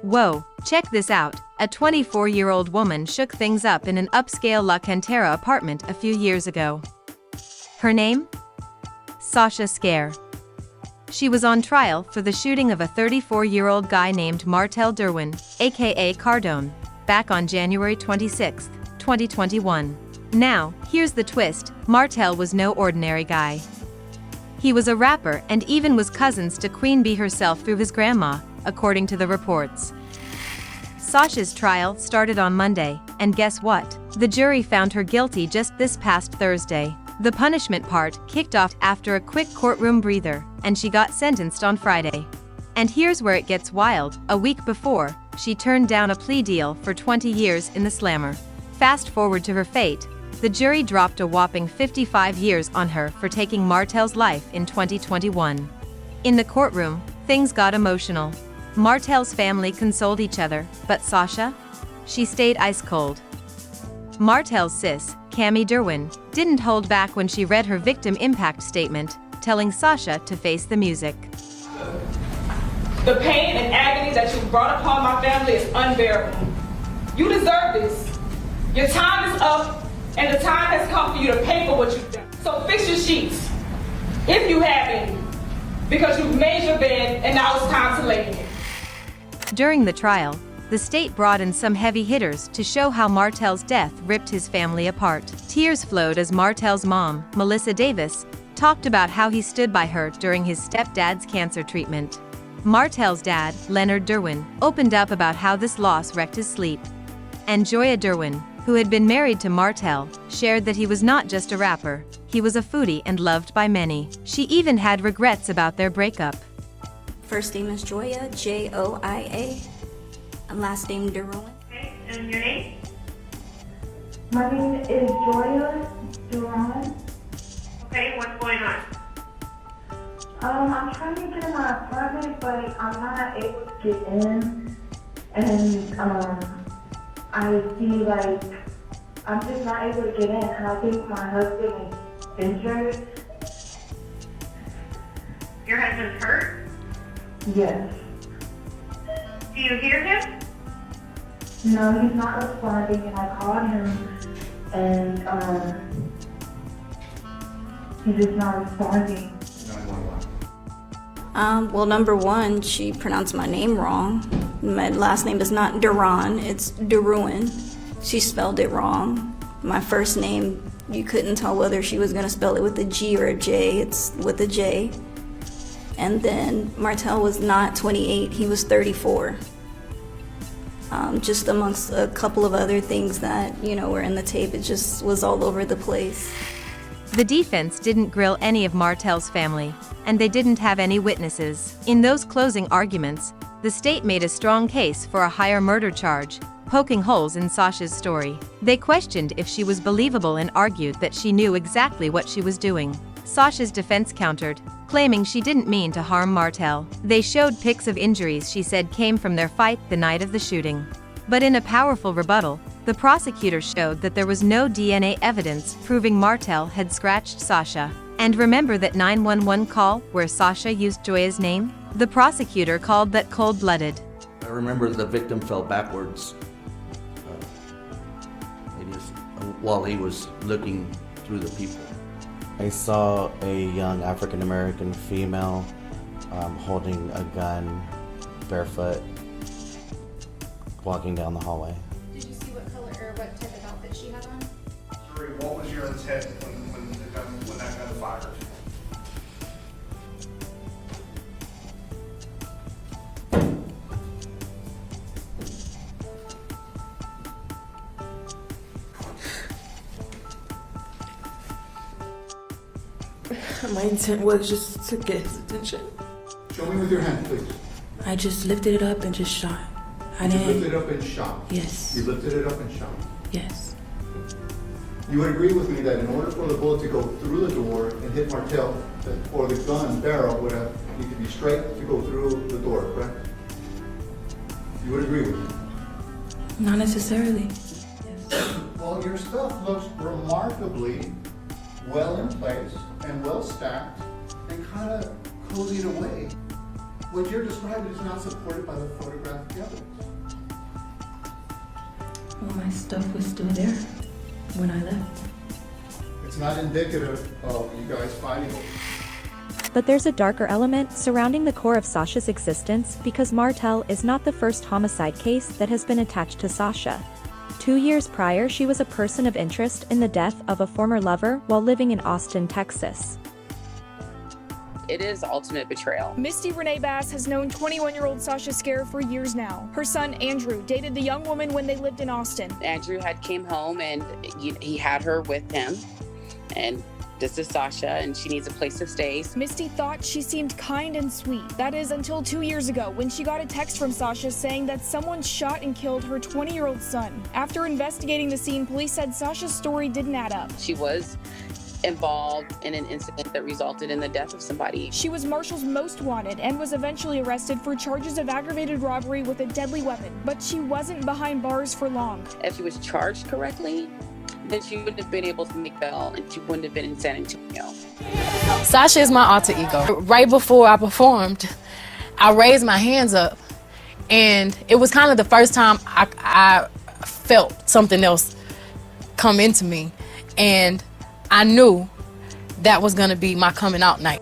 Whoa, check this out. A 24-year-old woman shook things up in an upscale La Cantera apartment a few years ago. Her name? Sasha Scare. She was on trial for the shooting of a 34-year-old guy named Martel Derwin, aka Cardone, back on January 26, 2021. Now, here's the twist: Martel was no ordinary guy. He was a rapper and even was cousins to Queen Bee herself through his grandma, according to the reports. Sasha's trial started on Monday, and guess what? The jury found her guilty just this past Thursday. The punishment part kicked off after a quick courtroom breather, and she got sentenced on Friday. And here's where it gets wild: a week before, she turned down a plea deal for 20 years in the slammer. Fast forward to her fate, the jury dropped a whopping 55 years on her for taking Martel's life in 2021. In the courtroom, things got emotional. Martel's family consoled each other, but Sasha? She stayed ice cold. Martel's sis, Cami Derwin, didn't hold back when she read her victim impact statement, telling Sasha to face the music. The pain and agony that you brought upon my family is unbearable. You deserve this. Your time is up, and the time has come for you to pay for what you've done. So fix your sheets, if you have any, because you've made your bed and now it's time to lay in it. During the trial, the state brought in some heavy hitters to show how Martel's death ripped his family apart. Tears flowed as Martel's mom, Melissa Davis, talked about how he stood by her during his stepdad's cancer treatment. Martel's dad, Leonard Derwin, opened up about how this loss wrecked his sleep. And Joya Derwin, who had been married to Martel, shared that he was not just a rapper, he was a foodie and loved by many. She even had regrets about their breakup. First name is Joya, Joia, and last name Derwin. Okay, and your name? My name is Joya Duran. Okay, what's going on? I'm trying to get in my apartment, but I'm not able to get in. And I feel like I'm just not able to get in. And I think my husband is injured. Your husband's hurt? Yes. Do you hear him? No, he's not responding, and I called him, and he's just not responding. Well, number one, she pronounced my name wrong. My last name is not Duran, it's Derwin. She spelled it wrong. My first name, you couldn't tell whether she was going to spell it with a G or a J. It's with a J. And then Martel was not 28, he was 34. Just amongst a couple of other things that, were in the tape, it just was all over the place. The defense didn't grill any of Martel's family, and they didn't have any witnesses. In those closing arguments, the state made a strong case for a higher murder charge, poking holes in Sasha's story. They questioned if she was believable and argued that she knew exactly what she was doing. Sasha's defense countered, claiming she didn't mean to harm Martel. They showed pics of injuries she said came from their fight the night of the shooting. But in a powerful rebuttal, the prosecutor showed that there was no DNA evidence proving Martel had scratched Sasha. And remember that 911 call where Sasha used Joya's name? The prosecutor called that cold-blooded. I remember the victim fell backwards while he was looking through the people. I saw a young African-American female holding a gun, barefoot, walking down the hallway. Did you see what color or what type of outfit she had on? Sherry, what was your intent when that gun fired? My intent was just to get his attention. Show me with your hand, please. I just lifted it up and just shot. You lifted it up and shot? Yes. You lifted it up and shot? Yes. You would agree with me that in order for the bullet to go through the door and hit Martel, or the gun barrel would have need to be straight to go through the door, correct? You would agree with me? Not necessarily. Yes. Well, your stuff looks remarkably well in place and well stacked and kind of cozied away. What you're describing is not supported by the photographic evidence. Well, my stuff was still there when I left. It's not indicative of you guys fighting over it. But there's a darker element surrounding the core of Sasha's existence because Martel is not the first homicide case that has been attached to Sasha. 2 years prior, she was a person of interest in the death of a former lover while living in Austin, Texas. It is ultimate betrayal. Misty Renee Bass has known 21-year-old Sasha Scare for years now. Her son, Andrew, dated the young woman when they lived in Austin. Andrew had came home and he had her with him. And this is Sasha, and she needs a place to stay. Misty thought she seemed kind and sweet. That is until 2 years ago when she got a text from Sasha saying that someone shot and killed her 20-year-old son. After investigating the scene, police said Sasha's story didn't add up. She was involved in an incident that resulted in the death of somebody. She was Marshall's most wanted and was eventually arrested for charges of aggravated robbery with a deadly weapon. But she wasn't behind bars for long. If she was charged correctly, then she wouldn't have been able to make bail and she wouldn't have been in San Antonio. Sasha is my alter ego. Right before I performed, I raised my hands up, and it was kind of the first time I felt something else come into me, and I knew that was gonna be my coming out night.